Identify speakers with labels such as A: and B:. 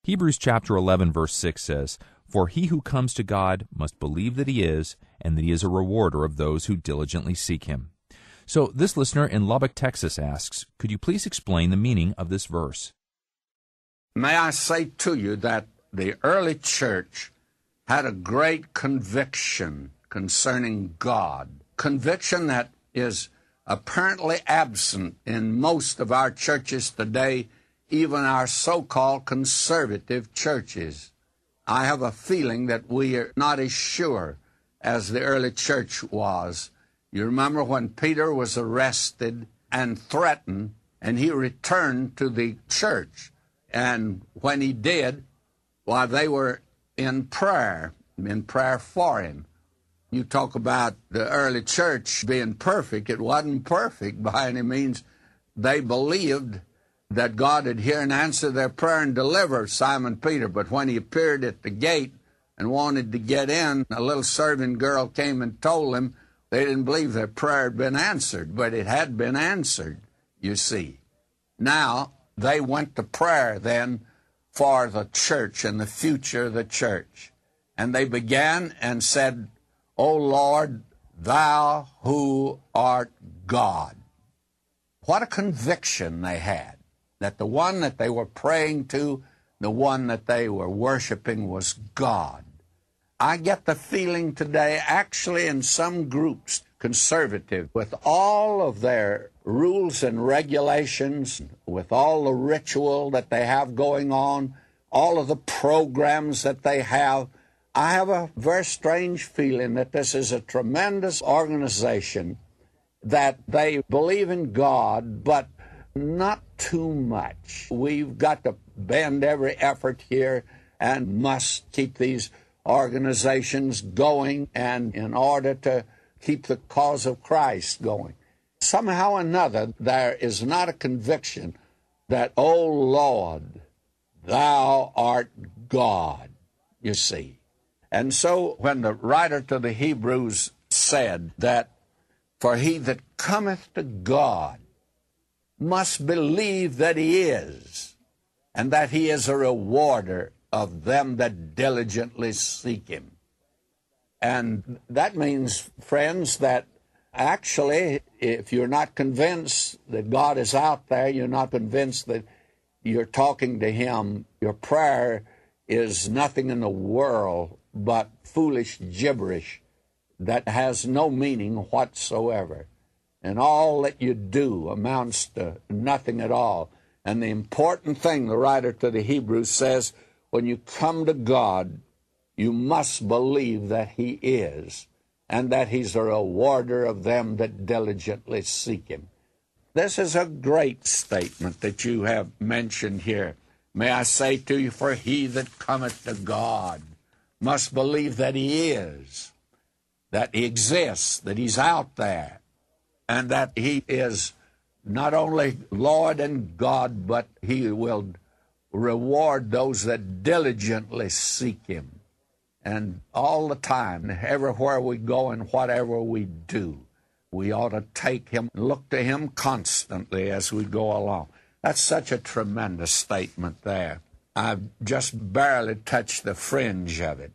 A: Hebrews chapter 11, verse 6 says, "For he who comes to God must believe that he is, and that he is a rewarder of those who diligently seek him." So this listener in Lubbock, Texas asks, could you please explain the meaning of this verse?
B: May I say to you that the early church had a great conviction concerning God, conviction that is apparently absent in most of our churches today, even our so-called conservative churches. I have a feeling that we are not as sure as the early church was. You remember when Peter was arrested and threatened, and he returned to the church. And when he did, while they were in prayer for him. You talk about the early church being perfect. It wasn't perfect by any means. They believed that God would hear and answer their prayer and deliver Simon Peter. But when he appeared at the gate and wanted to get in, a little serving girl came and told him they didn't believe their prayer had been answered. But it had been answered, you see. Now, they went to prayer then for the church and the future of the church. And they began and said, "O Lord, thou who art God." What a conviction they had, that the one that they were praying to, the one that they were worshiping was God. I get the feeling today, actually in some groups, conservative, with all of their rules and regulations, with all the ritual that they have going on, all of the programs that they have, I have a very strange feeling that this is a tremendous organization, that they believe in God, but not too much. We've got to bend every effort here and must keep these organizations going, and in order to keep the cause of Christ going. Somehow or another, there is not a conviction that, "O Lord, thou art God," you see. And so when the writer to the Hebrews said that, "For he that cometh to God must believe that he is, and that he is a rewarder of them that diligently seek him." And that means, friends, that actually, if you're not convinced that God is out there, you're not convinced that you're talking to him, your prayer is nothing in the world but foolish gibberish that has no meaning whatsoever. And all that you do amounts to nothing at all. And the important thing, the writer to the Hebrews says, when you come to God, you must believe that he is, and that he's a rewarder of them that diligently seek him. This is a great statement that you have mentioned here. May I say to you, for he that cometh to God must believe that he is, that he exists, that he's out there, and that he is not only Lord and God, but he will reward those that diligently seek him. And all the time, everywhere we go and whatever we do, we ought to take him, look to him constantly as we go along. That's such a tremendous statement there. I've just barely touched the fringe of it.